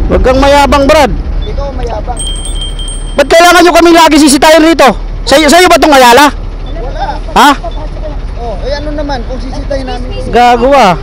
Huwag kang mayabang, Brad. Ikaw mayabang. Ba't kailangan nyo kami lagi sisitayin rito? Sa'yo ba itong Ayala? Wala. Ha? Oh, ano naman kung sisitayin namin. Gago ah.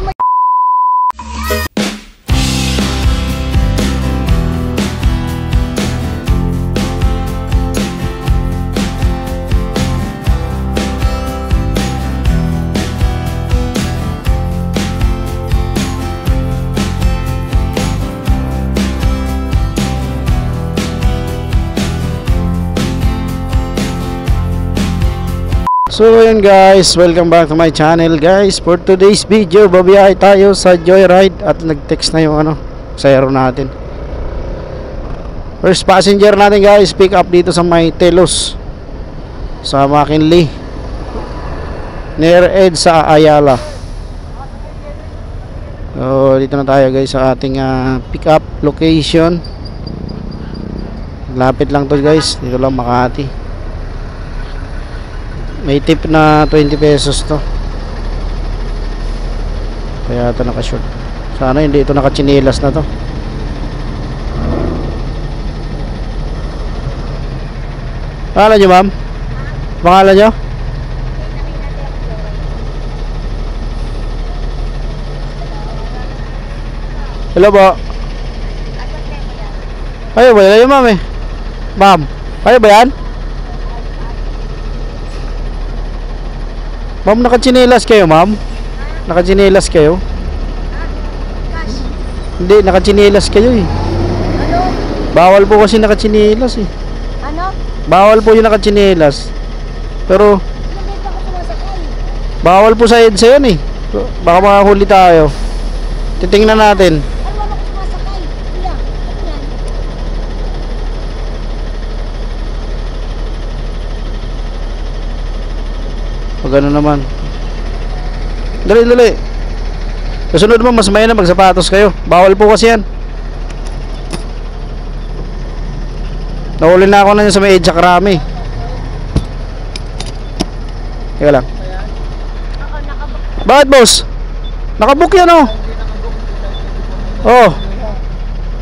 So yun guys, welcome back to my channel guys. For today's video, babiyahe tayo sa Joyride. At nag-text na yung pasahero natin. First passenger natin guys, pick up dito sa may Telos, sa McKinley, near Ed sa Ayala. So dito na tayo guys sa ating pick up location. Lapit lang to guys, dito lang Makati. May tip na 20 pesos to. Kaya ito nakashort. Sana hindi ito nakachinelas na to. Pangalan nyo ma'am? Pangalan nyo? Hello po. Kayo ba yan ma'am eh? Ma'am, kayo ba yan? Ma'am, nakachinelas kayo, ma'am? Nakachinelas kayo? Hindi, nakachinelas kayo eh. Ano? Bawal po kasi nakachinelas eh. Ano? Bawal po yung nakachinelas. Pero Hindi pa ako sumasakay. bawal po sa EDSA yun eh. Baka makahuli tayo. Titingnan natin. Ano ako sumasakay? Kuya, ano yan? Pag ano naman. Dali, dali. Kasunod mo, mas may na magsapatos kayo. Bawal po kasi yan. Nahuli na ako na yun sa may Edsa Karami. Teka lang. Oo, nakabook. Bakit boss? Nakabook yan oh. Oh,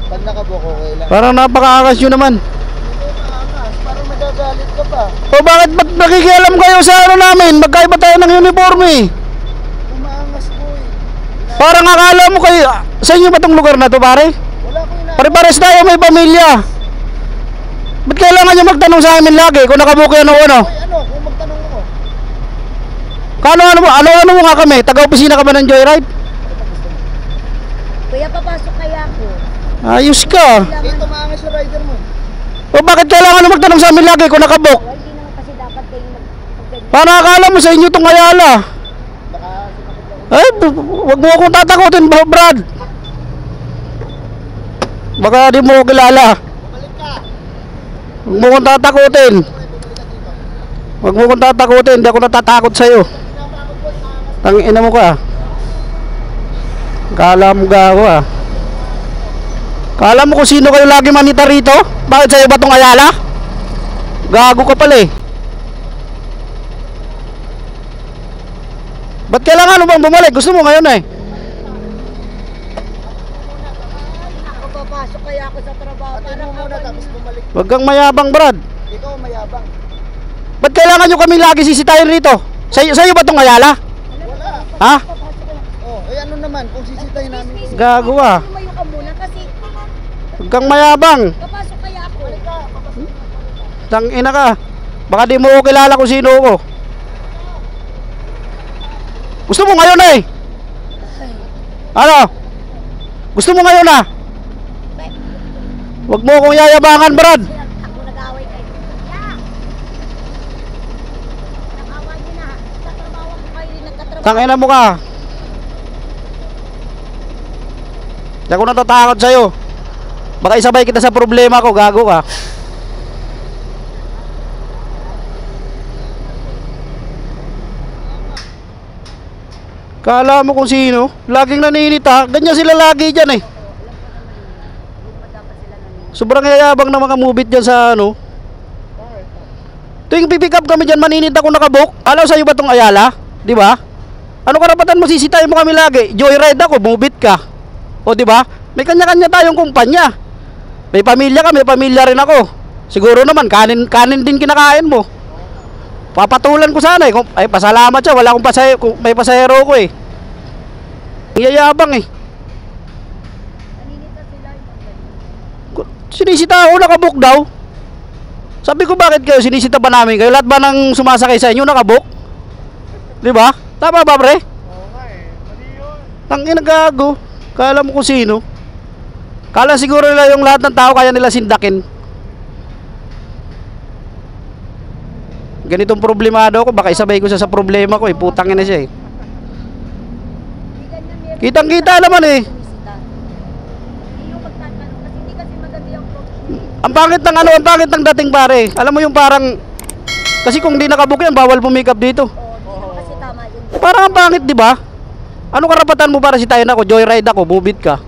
Pag nakabook, okay lang. parang napaka-angas nyo naman. Angas, parang magagalit ka pa. O bakit ba't nakikialam kayo sa namin? Magkaiba tayo ng uniforme. Umaangas po eh. Parang akala mo kayo. Sa inyo ba tong lugar na to pare? Wala ko ina. Pare-pares tayo, may pamilya. Ba't kailangan nyo magtanong sa amin lagi kung nakabook yan o ano? Ay, kung magtanong ako. Ano mo nga kami? Taga-opisina ka ba ng Joyride? Kuya, papasok kaya ako. Ayos ka. Ito maangas yung rider mo. O bakit kailangan nyo magtanong sa amin lagi kung nakabook? Well, hindi naman kasi dapat kayo mag-ganyan. Parang akala mo sa inyo tong Ayala. Baka sumakit ako. Ay, wag mo akong tatakutin, Brad. Baka di mo ako kilala. Bumalik ka. Wag mo akong tatakutin. Wag mo akong tatakutin. Hindi ako natatakot sa'yo. Tangina mo ka. Kala mo gago ah. Kala mo kung sino kayo lagi manita rito? Bakit sa'yo ba tong Ayala? Gago ka pala eh. Ba't kailangan mo bang bumalik? Gusto mo ngayon eh. Ako papasok kaya ako sa trabaho. Atin mo muna tapos bumalik. Wag kang mayabang, Brad. Ikaw mayabang. Ba't kailangan nyo kami lagi sisitayin rito? Sa'yo ba tong Ayala? Wala. Ha? Oh, ano naman kung sisitayin namin. Gago ah. Lumayo ka muna kasi Wag kang mayabang. papasok kaya ako. Tangina ka. Baka di mo ko kilala kung sino ko. Gusto mo ngayon eh? Ano? Gusto mo ngayon ah? Wag mo akong yayabangan, Brad. Ako nag-away kayo. Yeah! Nag-away nyo na. Sa trabaho ko kayo rin nagkatrabaho. Tangina mo ka. Hindi ako natatakot sa'yo. Baka isabay kita sa problema ko, gago ka. Kala mo kung sino? Laging naninita. Ganyan sila lagi dyan eh. Sobrang yayabang na mga mubit dyan sa ano. Tuwing pipick up kami dyan, maninita ko nakabook. Alaw sa'yo ba tong Ayala? Di ba? Ano karapatan mo, sisitayin mo kami lagi? Joyride ako, mubit ka. O di ba? May kanya-kanya tayong kumpanya. May pamilya rin ako. Siguro naman, kanin din kinakain mo. Papatulan ko sana eh. Ay, pasalamat siya. Wala akong may pasahero ko eh. Iyayabang eh. Naninita sila yung Sinisita ako, nakabook daw. Sabi ko, bakit kayo? Sinisita ba namin kayo? Lahat ba ng sumasakay sa inyo nakabook? Di ba? Tama ba, pre? Oo nga eh. Mali yun. Tangina gago. Kala mo kung sino. Kala siguro nila yung lahat ng tao kaya nila sindakin. Ganitong problemado ako, baka isabay ko siya sa problema ko eh. Putangin na siya eh. Hindi ganyan meron. Kitang-kita naman eh. Bumisita. Hindi yung magtatanong kasi hindi kasi maganda yung approach. Ang pangit ng dating pare. Alam mo yung parang, kasi kung di nakabook yan, bawal pumikap dito. Oo, hindi naman kasi tama yun. Parang ang pangit, di ba? Ano karapatan mo para si tayo na ako? Joyride ako, bubit ka.